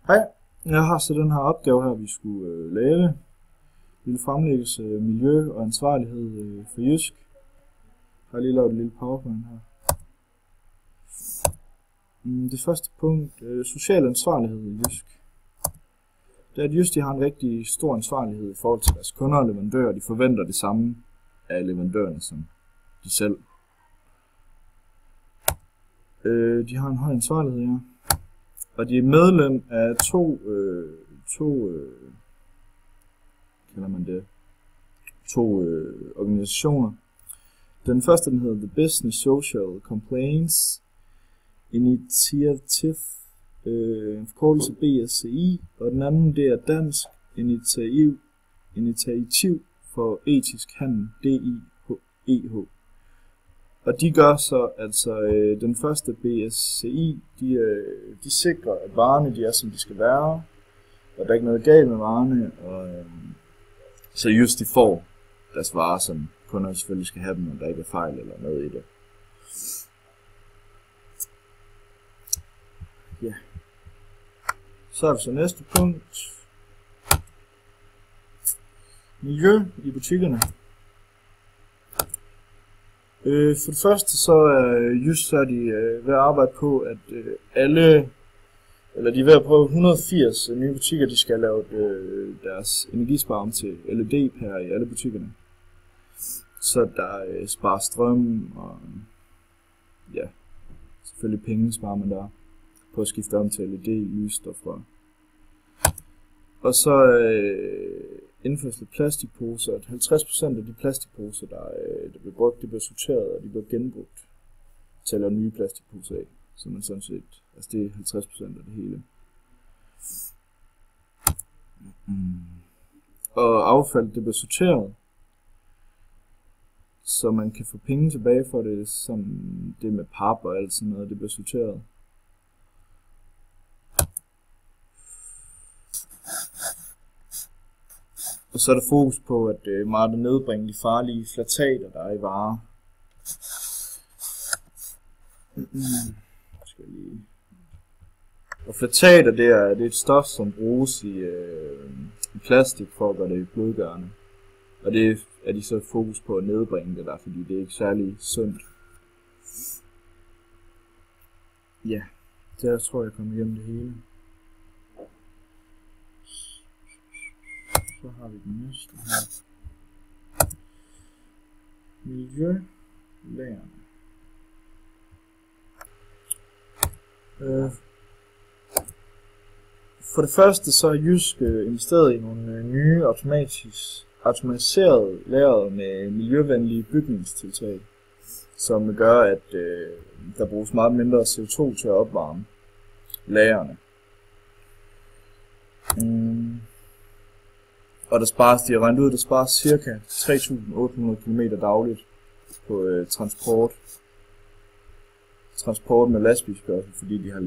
Hej, jeg har så den her opgave her, vi skulle lave. Vi vil fremlægge miljø og ansvarlighed for Jysk. Jeg har lige lavet et lille powerpoint her. Det første punkt, social ansvarlighed i Jysk. Det er, at Jysk har en rigtig stor ansvarlighed i forhold til deres kunder og leverandører. De forventer det samme af leverandørerne som de selv. De har en høj ansvarlighed, ja. Og de er medlem af to organisationer. Den første, den hedder The Business Social Complaints Initiative, forkortelse BSCI, og den anden, det er Dansk Initiativ for Etisk Handel, DIEH. Og de gør så, altså den første BSCI, de sikrer, at varerne de er, som de skal være, og der er ikke noget galt med varerne, og så just de får deres varer, som kunderne selvfølgelig skal have dem, og der ikke er fejl eller noget i det. Ja. Så er det så næste punkt. Miljø i butikkerne. For det første så er Jysk ved at arbejde på, at de er ved at prøve 180 nye butikker, de skal lave deres energisparing til LED-pærer i alle butikkerne. Så der sparer strøm, og ja, selvfølgelig penge sparer man der på at skifte om til LED-lysstoffer. Og så indførsel af plastikposer, at 50% af de plastikposer, der bliver brugt, de bliver sorteret, og de bliver genbrugt til at lave nye plastikposer af. Så man sådan set, altså det er 50% af det hele. Og affald, det bliver sorteret, så man kan få penge tilbage for det, som det med pap og alt sådan noget, det bliver sorteret. Og så er der fokus på, at meget at nedbringe de farlige flatater, der er i varer. Og flatater, det er et stof, som bruges i plastik for at gøre det blødgørende. Og det er de så fokus på at nedbringe det der, fordi det er ikke særlig sundt. Ja, der tror jeg kommer igennem det hele. Så har vi den næste her. Miljølagerne. For det første så er Jysk investeret i nogle nye automatiserede lagre med miljøvenlige bygningstiltag, som gør, at der bruges meget mindre CO2 til at opvarme lagrene. Og de har regnet ud, at der spares ca. 3.800 km dagligt på transport med lastbilskørsel, fordi de har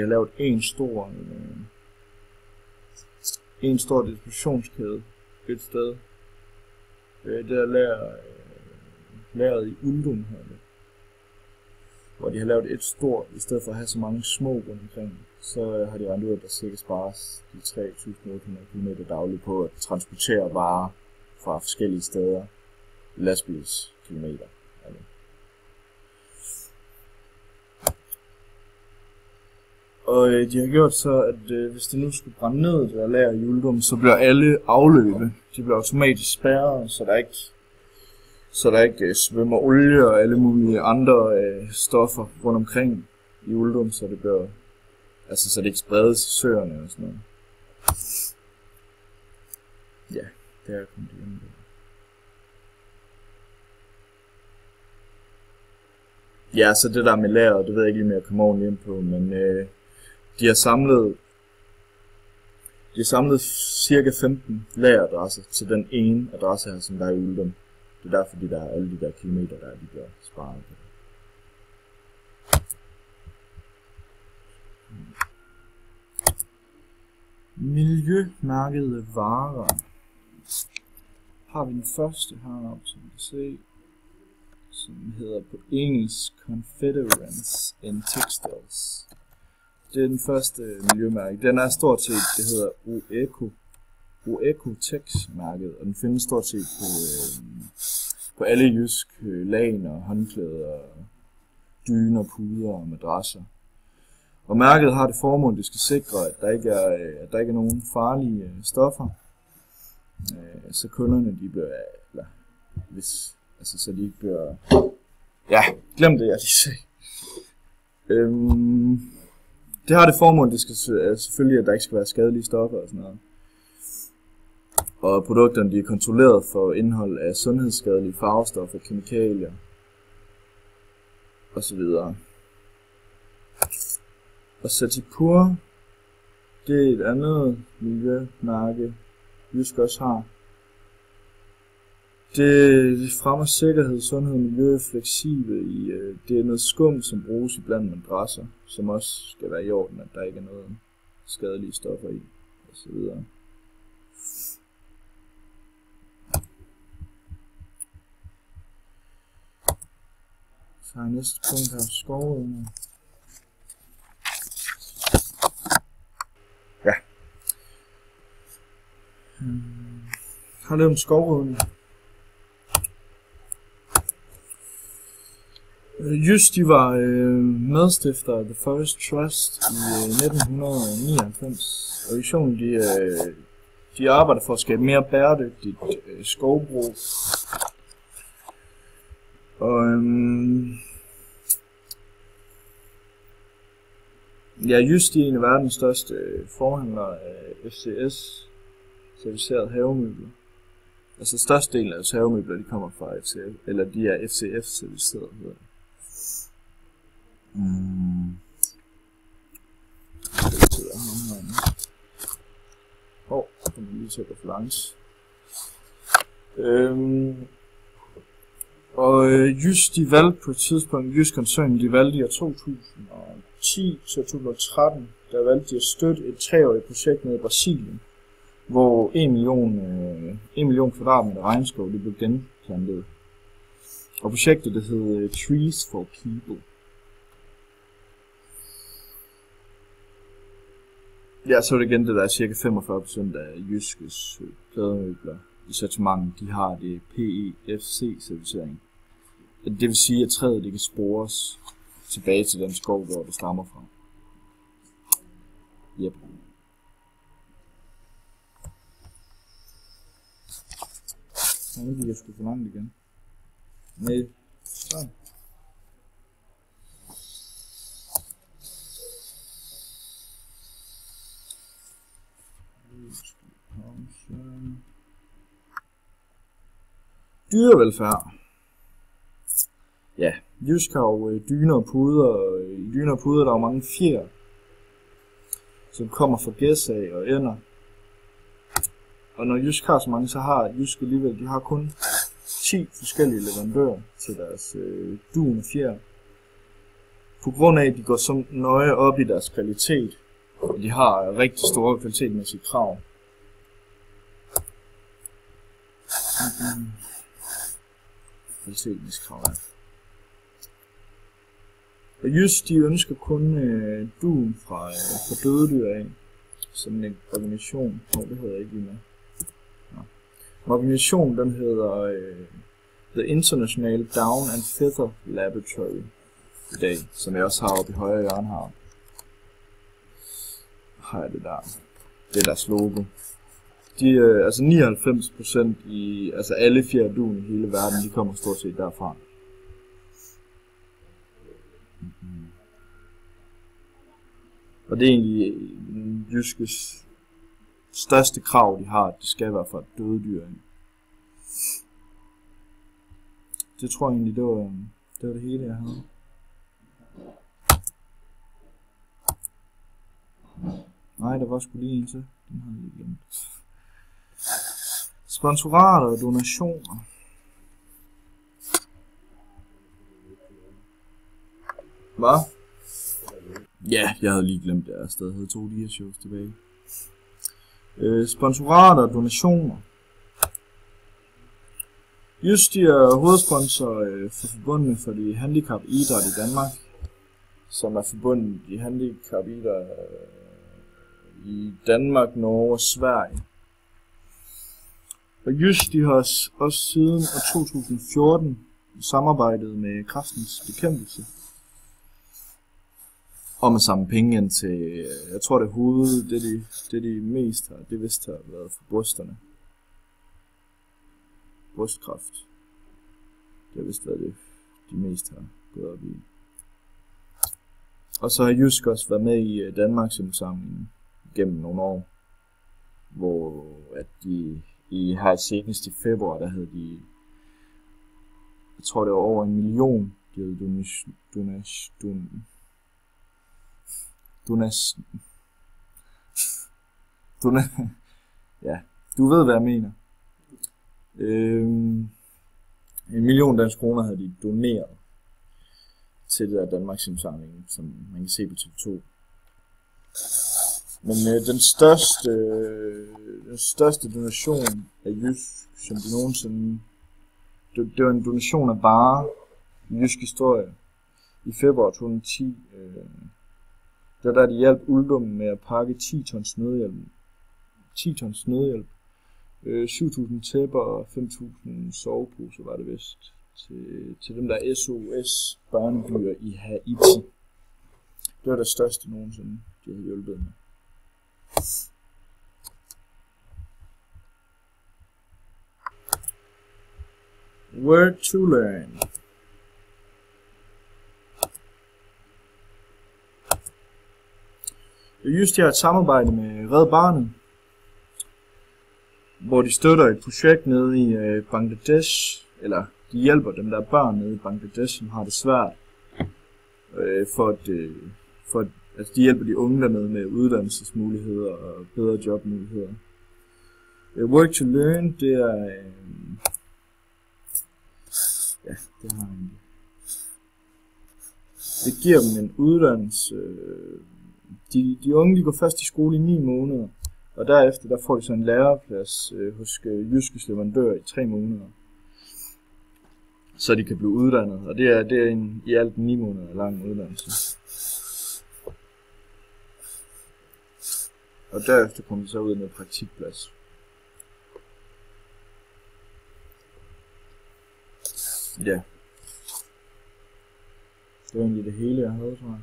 lavet en stor distributionskæde et sted. Det er lagret i Uldum her, hvor de har lavet et stort, i stedet for at have så mange små rundt omkring. Så har de regnet ud, at der cirka spares de 3.800 km dagligt på at transportere varer fra forskellige steder, lastbilskilometer. Og de har gjort så, at hvis det nu skulle brænde ned, der lager i Uldum, så bliver alle afløbe. De bliver automatisk spærret, så der ikke svømmer olie og alle mulige andre stoffer rundt omkring i Uldum, så det ikke spredes i søerne og sådan noget. Ja, det er kun det ene. Ja, så det der med lageret, det ved jeg ikke lige mere at komme ordentligt ind på, men de har samlet cirka 15 lageradresser til den ene adresse her, som der er i Uldum. Det er derfor, der er alle de der kilometer, de bliver sparet på. Miljømærkede varer. Har vi den første heroppe, som vi kan se, som hedder på engelsk Confederence in Textiles. Det er den første miljømærke. Den er stort set, det hedder Oecotex-mærket, og den findes stort set på alle Jysk lagener, håndklæder, dyner, puder og madrasser. Og mærket har det formål, det skal sikre, at der ikke er nogen farlige stoffer, så kunderne de bliver, eller hvis, altså så de ikke bliver, ja, glem det jeg lige sagde. Det har det formål, det skal selvfølgelig, at der ikke skal være skadelige stoffer og sådan noget. Og produkterne de er kontrolleret for indhold af sundhedsskadelige farvestoffer, kemikalier og så videre. Og Satipur, det er et andet miljømærke, Jysk også har. Det fremmer sikkerhed, sundhed, miljø, fleksibel i. Det er noget skum, som bruges i blandt madrasser, som også skal være i orden, at der ikke er noget skadelige stoffer i, og så videre. Så har jeg næste punkt her, skovrydning. Ja. Har lavet en skovrydning. Jysk, de var medstifter af The Forest Trust i 1999. Og visionen, de arbejder for at skabe mere bæredygtigt skovbrug. Og ja, Jysk, de er en af verdens største forhandlere af FCS, certificerede havemøbler. Altså størstedelen af havemøbler, de kommer fra FCF, eller de er FCF certificeret, hedder det. Så kan man lige tage reference. Og Jysk, de valgte på et tidspunkt, Jysk koncernen, de valgte i år 2010 til 2013, der valgte de at støtte et 3-årigt projekt nede i Brasilien, hvor 1 million kvadratmeter regnskov det blev genplantet. Og projektet det hed Trees for People. Ja, så er det igen det der cirka 45% af Jyskes plademøbler i sortimentet, de har det PEFC-certificering. Det vil sige, at træet det kan spores tilbage til den skov, hvor det stammer fra. Yep. Nu gik jeg sgu for langt igen. Nej. Så. Dyrevelfærd. Ja, Jysk har jo dyner og puder. I dyner og puder der er jo mange fjer, som kommer fra gæsser og ænder. Og når Jysk har så mange, så har Jysk alligevel, de har kun 10 forskellige leverandører til deres dun og fjer. På grund af, at de går så nøje op i deres kvalitet, og de har rigtig store kvalitetmæssige krav. Kvalitetmæssige krav, ja. Og Jysk, de ønsker kun dun fra døde dyr af, som en organisation. Det hedder jeg ikke lige med. Organisationen den hedder The International Down and Feather Laboratory i dag, som jeg også har oppe i højre hjørne her. Har jeg det der. Det er deres logo. De altså 99% i altså alle fjerdedun i hele verden, de kommer stort set derfra. Og det er egentlig Jyskes største krav, de har, at det skal være fra døde dyr. Det tror jeg egentlig, det var det hele, jeg havde. Nej, der var sgu lige en til. Den havde jeg lige glemt. Sponsorater og donationer. Hvad? Ja, jeg havde lige glemt det. Jeg stadig havde 2 dia-shows tilbage. Sponsorater og donationer. Jysk, de er hovedsponsor for forbundene for de handicap idræt i Danmark. som er forbundet i handicapidræt i Danmark, Norge og Sverige. Og Jysk, de har også siden 2014 samarbejdet med Kræftens Bekæmpelse om at samle penge ind til, jeg tror det hovedet, det de mest har, det vist har været for brysterne. Brystkræft. Det har vist været det, de mest har gået op i. Og så har Jysk også været med i Danmarks indsamling gennem nogle år, hvor at de her senest i februar, der havde de, jeg tror det var over 1 million, de havde ja, du ved hvad jeg mener. 1 million danske kroner havde de doneret til det der Danmarks indsamling, som man kan se på TV2. Men den største donation af Jysk, som de nogensinde, det var en donation af varer i Jysk historie i februar 2010. Der de hjalp Uldum med at pakke 10 tons nødhjælp. 7.000 tæpper og 5.000 soveposer var det vist. Til dem der SOS børnebyer i Haiti. Det var det største nogensinde, de havde hjulpet med. Word to learn. Just har et samarbejde med Red Barnet, hvor de støtter et projekt nede i Bangladesh, eller de hjælper dem der børn nede i Bangladesh, som har det svært, altså de hjælper de unge dernede med uddannelsesmuligheder og bedre jobmuligheder. Work to learn, det er ja, det har en. Det giver dem en uddannelse. De unge de går først i skole i 9 måneder, og derefter der får de så en læreplads hos Jyskes leverandør i 3 måneder, så de kan blive uddannet. Og det er en i alt 9 måneder lang uddannelse. Og derefter kommer de så ud med praktikplads. Ja. Det var egentlig det hele, jeg havde, tror jeg.